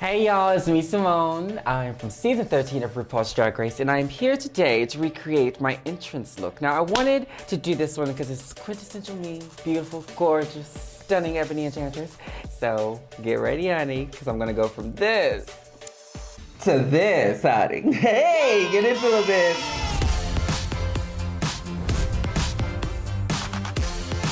Hey y'all, it's me, Symone. I'm from season 13 of RuPaul's Drag Race, and I'm here today to recreate my entrance look. Now, I wanted to do this one because it's quintessential me, beautiful, gorgeous, stunning ebony enchantress. So, get ready, honey, because I'm gonna go from this to this, honey. Hey, get into this.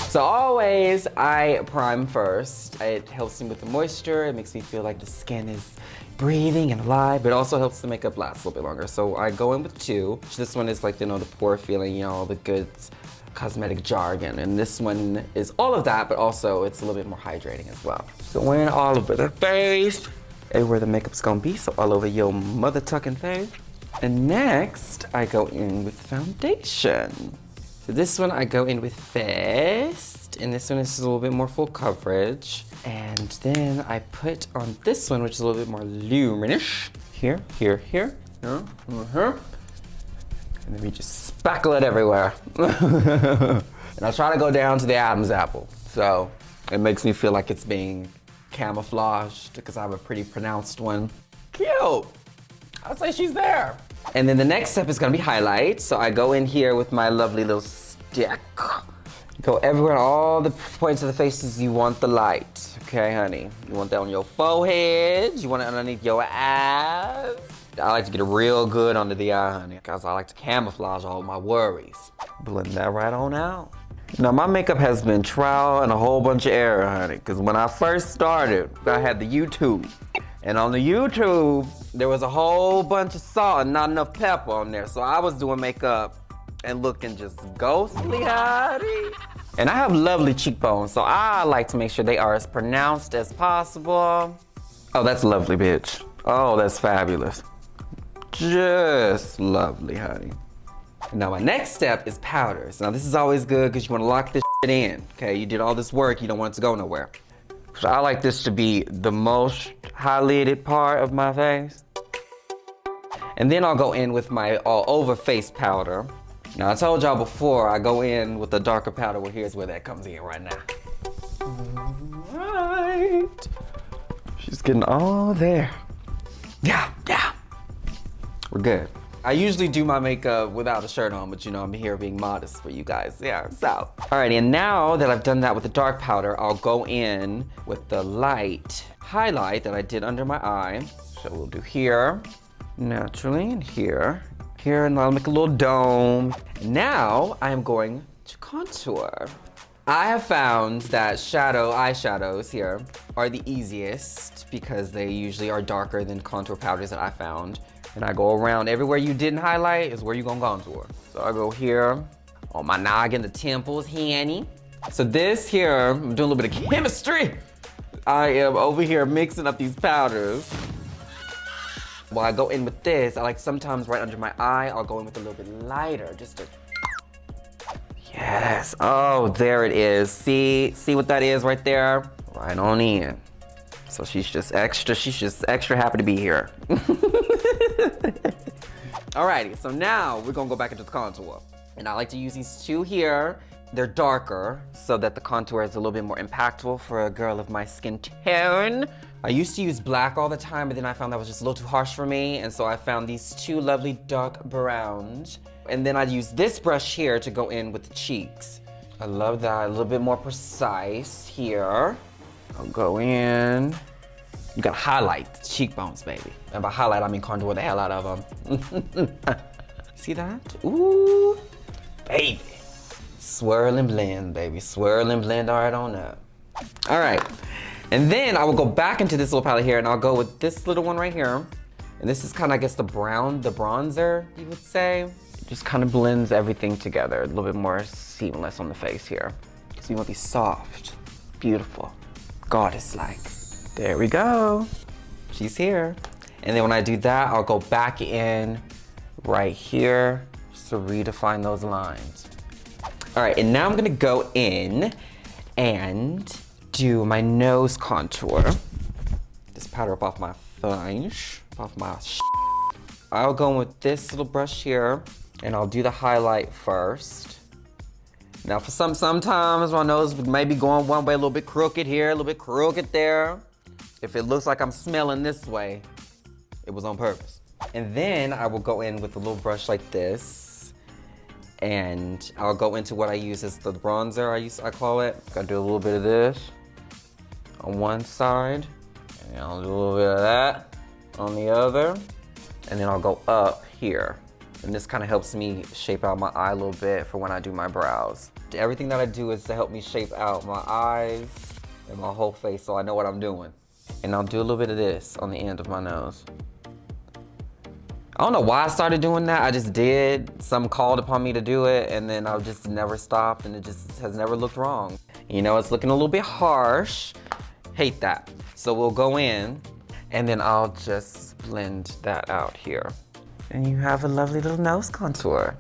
So always, I prime first. It helps me with the moisture. It makes me feel like the skin is breathing and alive, but it also helps the makeup last a little bit longer. So I go in with two. This one is like, the pore feeling, all the good cosmetic jargon. And this one is all of that, but also it's a little bit more hydrating as well. So we're in all over the face, everywhere the makeup's gonna be, so all over your mother tucking face. And next, I go in with foundation. So this one I go in with first, and this one is just a little bit more full coverage. And then I put on this one, which is a little bit more luminous. Here, here, here, here, here. And then we just spackle it everywhere. And I try to go down to the Adam's apple. So it makes me feel like it's being camouflaged because I have a pretty pronounced one. Cute, I'll say she's there. And then the next step is gonna be highlight. So I go in here with my lovely little stick. Go everywhere, all the points of the faces you want the light. Okay, honey? You want that on your forehead, you want it underneath your eyes. I like to get it real good under the eye, honey, because I like to camouflage all my worries. Blend that right on out. Now, my makeup has been trial and a whole bunch of error, honey, because when I first started, I had the YouTube. And on the YouTube, there was a whole bunch of salt and not enough pepper on there. So I was doing makeup and looking just ghostly, honey. And I have lovely cheekbones, so I like to make sure they are as pronounced as possible. Oh, that's lovely, bitch. Oh, that's fabulous. Just lovely, honey. Now, my next step is powders. Now, this is always good because you want to lock this shit in, okay? You did all this work, you don't want it to go nowhere. So I like this to be the most highlighted part of my face. And then I'll go in with my all over face powder. Now I told y'all before, I go in with the darker powder. Well, here's where that comes in right now. All right. She's getting all there. Yeah, yeah. We're good. I usually do my makeup without a shirt on, but I'm here being modest for you guys. Yeah, so. Alrighty, and now that I've done that with the dark powder, I'll go in with the light highlight that I did under my eye. So we'll do here, naturally, and here. Here, and I'll make a little dome. Now, I'm going to contour. I have found that eyeshadows here are the easiest because they usually are darker than contour powders that I found. And I go around everywhere you didn't highlight is where you're gonna contour. So I go here, on my noggin, the temples, handy. So this here, I'm doing a little bit of chemistry. I am over here mixing up these powders. While I go in with this, I like sometimes right under my eye, I'll go in with a little bit lighter, just to, yes, oh, there it is. See what that is right there? Right on in. So she's just extra happy to be here. Alrighty, so now we're gonna go back into the contour. And I like to use these two here. They're darker so that the contour is a little bit more impactful for a girl of my skin tone. I used to use black all the time, but then I found that was just a little too harsh for me. And so I found these two lovely dark browns. And then I use this brush here to go in with the cheeks. I love that, a little bit more precise here. I'll go in. You gotta highlight the cheekbones, baby. And by highlight, I mean contour the hell out of them. See that? Ooh, baby. Swirl and blend, baby. Swirl and blend right on up. All right, and then I will go back into this little palette here and I'll go with this little one right here. And this is kind of, I guess, the bronzer, you would say. It just kind of blends everything together. A little bit more seamless on the face here. So you want these soft, beautiful, goddess-like. There we go. She's here. And then when I do that, I'll go back in right here just to redefine those lines. All right, and now I'm gonna go in and do my nose contour. Just powder up off my face, off my I'll go in with this little brush here and I'll do the highlight first. Now for sometimes my nose may be going one way, a little bit crooked here, a little bit crooked there. If it looks like I'm smelling this way, it was on purpose. And then I will go in with a little brush like this, and I'll go into what I use as the bronzer, I call it. Gotta do a little bit of this on one side, and I'll do a little bit of that on the other, and then I'll go up here. And this kind of helps me shape out my eye a little bit for when I do my brows. Everything that I do is to help me shape out my eyes and my whole face so I know what I'm doing. And I'll do a little bit of this on the end of my nose. I don't know why I started doing that, I just did. Some called upon me to do it, and then I just never stopped, and it just has never looked wrong. You know, it's looking a little bit harsh. Hate that. So we'll go in, and then I'll just blend that out here. And you have a lovely little nose contour.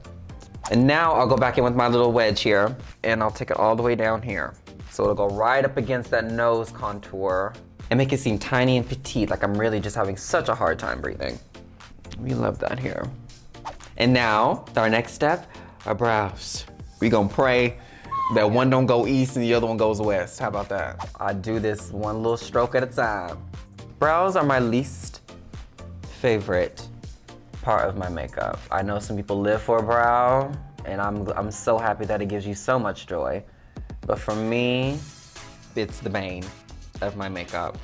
And now I'll go back in with my little wedge here, and I'll take it all the way down here. So it'll go right up against that nose contour and make it seem tiny and petite, like I'm really just having such a hard time breathing. We love that here. And now, our next step, our brows. We gonna pray that one don't go east and the other one goes west. How about that? I do this one little stroke at a time. Brows are my least favorite part of my makeup. I know some people live for a brow, and I'm so happy that it gives you so much joy. But for me, it's the bane of my makeup.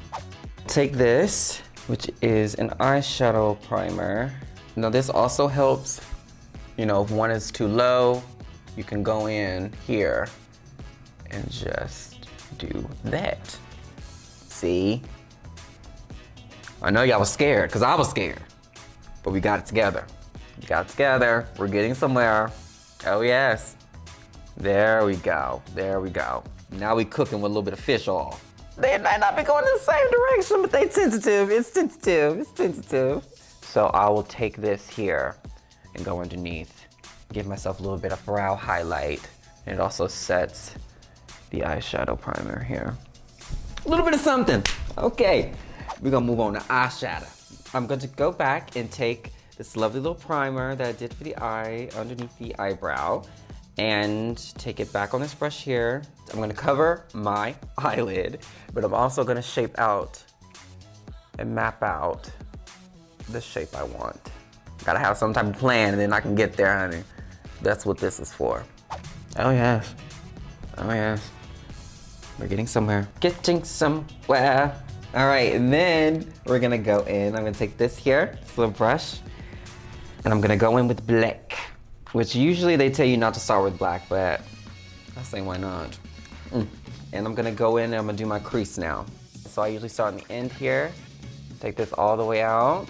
Take this, which is an eyeshadow primer. Now this also helps, you know, if one is too low, you can go in here and just do that. See? I know y'all was scared, because I was scared. But we got it together. We got it together. We're getting somewhere. Oh yes. There we go. There we go. Now we cooking with a little bit of fish oil. They might not be going in the same direction, but they tentative. It's tentative. It's tentative. So I will take this here and go underneath. Give myself a little bit of brow highlight. And it also sets the eyeshadow primer here. A little bit of something. Okay. We're gonna move on to eyeshadow. I'm going to go back and take this lovely little primer that I did for the eye underneath the eyebrow and take it back on this brush here. I'm gonna cover my eyelid, but I'm also gonna shape out and map out the shape I want. Gotta have some type of plan and then I can get there, honey. That's what this is for. Oh yes, oh yes. We're getting somewhere. Getting somewhere. All right, and then we're gonna go in. I'm gonna take this here, this little brush, and I'm gonna go in with black, which usually they tell you not to start with black, but I say why not? And I'm gonna go in and I'm gonna do my crease now. So I usually start on the end here, take this all the way out,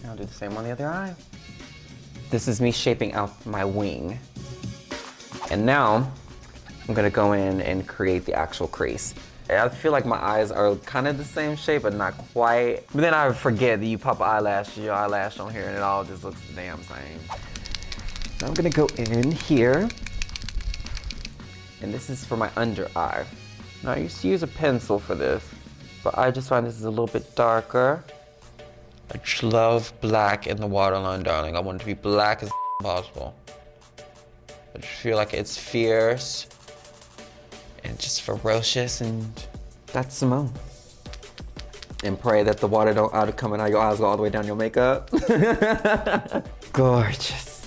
and I'll do the same on the other eye. This is me shaping out my wing. And now, I'm gonna go in and create the actual crease. I feel like my eyes are kind of the same shape, but not quite. But then I forget that you pop an eyelash, your eyelash on here, and it all just looks the damn same. Now I'm gonna go in here, and this is for my under eye. Now I used to use a pencil for this, but I just find this is a little bit darker. I just love black in the waterline, darling. I want it to be black as possible. I just feel like it's fierce and just ferocious, and that's Symone. And pray that the water don't coming out of your eyes go all the way down your makeup. Gorgeous.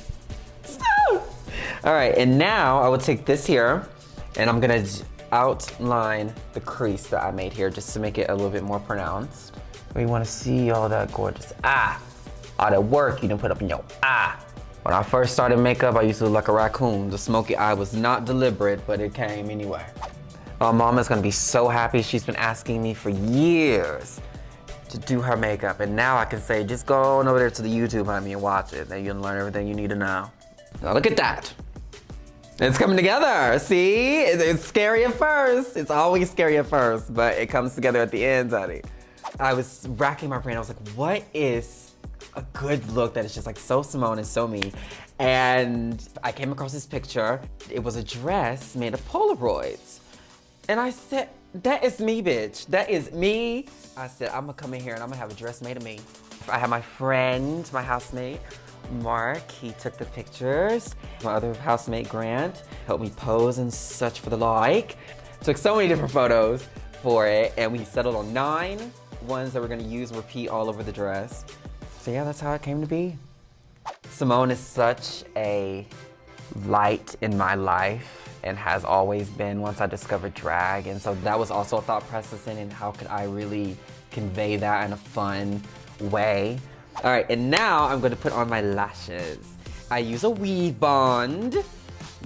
All right, and now I will take this here, and I'm gonna outline the crease that I made here just to make it a little bit more pronounced. We wanna see all that gorgeous all that work you done put up in your eye. When I first started makeup, I used to look like a raccoon. The smoky eye was not deliberate, but it came anyway. My mom is gonna be so happy. She's been asking me for years to do her makeup, and now I can say, just go on over there to the YouTube, honey, and watch it. Then you can learn everything you need to know. Now look at that. It's coming together, see? It's scary at first. It's always scary at first, but it comes together at the end, honey. I was racking my brain. I was like, what is a good look that is just like so Symone and so me? And I came across this picture. It was a dress made of Polaroids. And I said, that is me, bitch. That is me. I said, I'm gonna come in here and I'm gonna have a dress made of me. I have my friend, my housemate, Mark. He took the pictures. My other housemate, Grant, helped me pose and such for the like. Took so many different photos for it, and we settled on 9 ones that we're gonna use and repeat all over the dress. So yeah, that's how it came to be. Symone is such a light in my life and has always been once I discovered drag. And so that was also a thought process in how could I really convey that in a fun way. All right, and now I'm gonna put on my lashes. I use a weave bond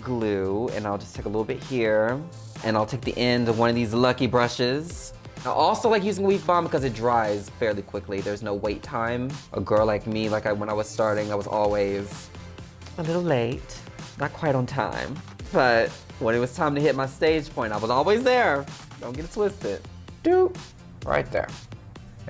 glue, and I'll just take a little bit here, and I'll take the end of one of these lucky brushes. I also like using weave bond because it dries fairly quickly. There's no wait time. A girl like me, when I was starting, I was always a little late, not quite on time. But when it was time to hit my stage point, I was always there. Don't get it twisted. Doop, right there.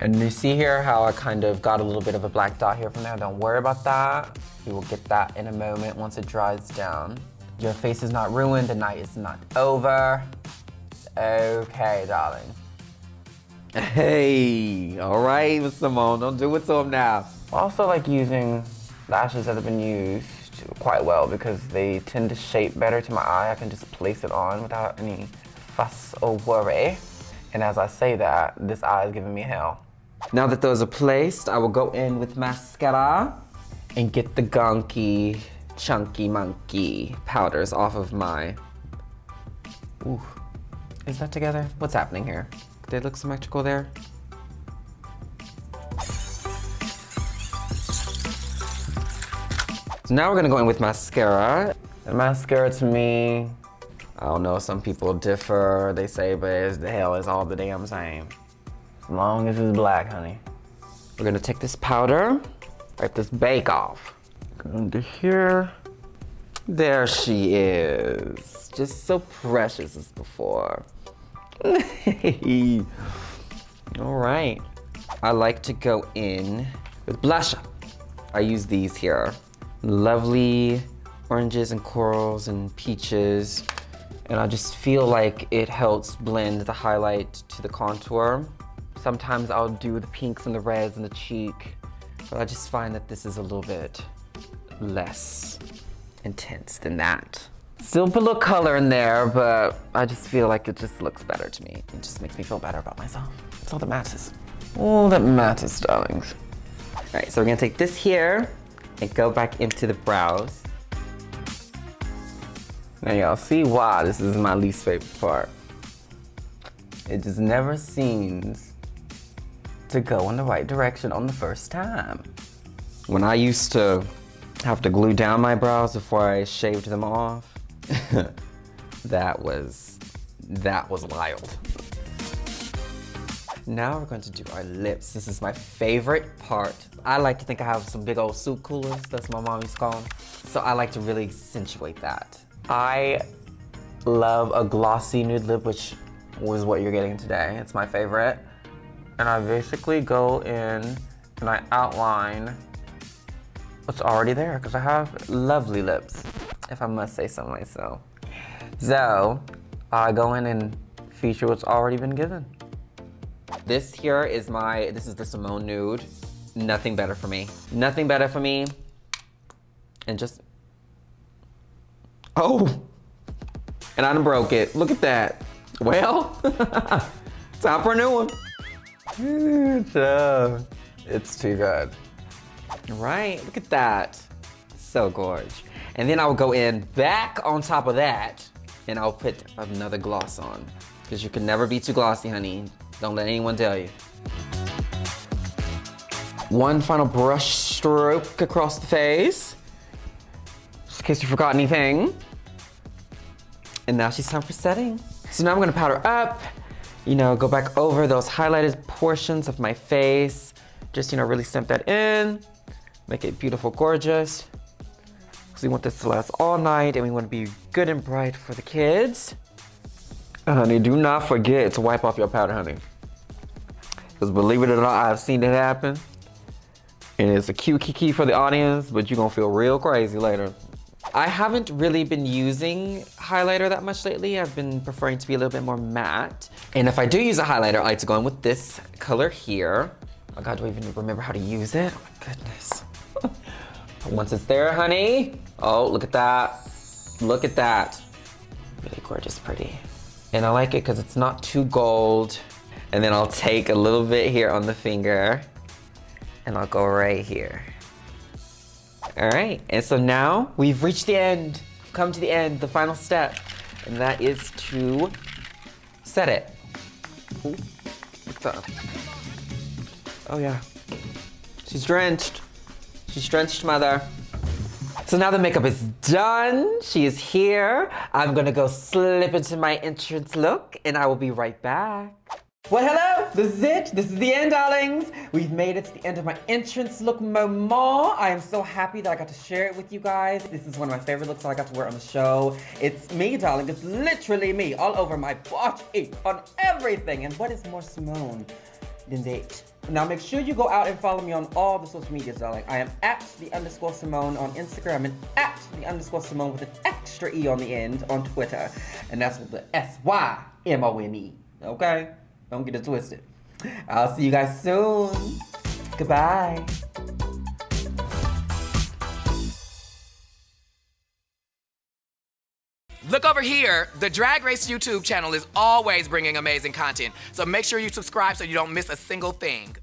And you see here how I kind of got a little bit of a black dot here from there. Don't worry about that. You will get that in a moment once it dries down. Your face is not ruined, the night is not over. It's okay, darling. Hey, all right, Symone, don't do it to him now. I also like using lashes that have been used quite well because they tend to shape better to my eye. I can just place it on without any fuss or worry. And as I say that, this eye is giving me hell. Now that those are placed, I will go in with mascara and get the gunky, chunky monkey powders off of my... Ooh, is that together? What's happening here? Did it look symmetrical there? So now we're gonna go in with mascara. And mascara to me, I don't know, some people differ, they say, but it's the hell is all the damn same. As long as it's black, honey. We're gonna take this powder, wipe this bake off. Go under here. There she is. Just so precious as before. All right. I like to go in with blush. I use these here. Lovely oranges and corals and peaches. And I just feel like it helps blend the highlight to the contour. Sometimes I'll do the pinks and the reds in the cheek, but I just find that this is a little bit less intense than that. Still put a little color in there, but I just feel like it just looks better to me. It just makes me feel better about myself. That's all that matters. All that matters, darlings. All right, so we're gonna take this here and go back into the brows. Now y'all see why this is my least favorite part. It just never seems to go in the right direction on the first time. When I used to have to glue down my brows before I shaved them off, that was wild. Now we're going to do our lips. This is my favorite part. I like to think I have some big old soup coolers, that's what my mom used to call them. So I like to really accentuate that. I love a glossy nude lip, which was what you're getting today. It's my favorite. And I basically go in and I outline what's already there because I have lovely lips, if I must say so myself. So I go in and feature what's already been given. This here is this is the Symone nude. Nothing better for me. Nothing better for me. And just, oh, and I done broke it. Look at that. Well, time for a new one. Good job. It's too good. Right, look at that. So gorgeous. And then I will go in back on top of that and I'll put another gloss on. Because you can never be too glossy, honey. Don't let anyone tell you. One final brush stroke across the face. Just in case you forgot anything. And now she's time for setting. So now I'm gonna powder up, go back over those highlighted portions of my face. Just, really stamp that in, make it beautiful, gorgeous. Because we want this to last all night and we want to be good and bright for the kids. Honey, do not forget to wipe off your powder, honey. Because believe it or not, I've seen it happen. And it's a cute kiki for the audience, but you're gonna feel real crazy later. I haven't really been using highlighter that much lately. I've been preferring to be a little bit more matte. And if I do use a highlighter, I like to go in with this color here. Oh God, do I even remember how to use it? Oh my goodness. Once it's there, honey. Oh, look at that. Look at that. Really gorgeous, pretty. And I like it because it's not too gold. And then I'll take a little bit here on the finger and I'll go right here. All right, and so now we've reached the end. We've come to the end, the final step, and that is to set it. Ooh, what's up? Oh yeah, she's drenched. She's drenched, mother. So now the makeup is done. She is here. I'm gonna go slip into my entrance look and I will be right back. Well, hello, this is it. This is the end, darlings. We've made it to the end of my entrance look moment. I am so happy that I got to share it with you guys. This is one of my favorite looks that I got to wear on the show. It's me, darling. It's literally me, all over my body, on everything. And what is more Symone than that? Now make sure you go out and follow me on all the social medias, darling. I am at @the_Symone on Instagram and @the_Symone with an extra E on the end on Twitter. And that's with the SYMONE, okay? Don't get it twisted. I'll see you guys soon. Goodbye. Look over here. The Drag Race YouTube channel is always bringing amazing content, so make sure you subscribe so you don't miss a single thing.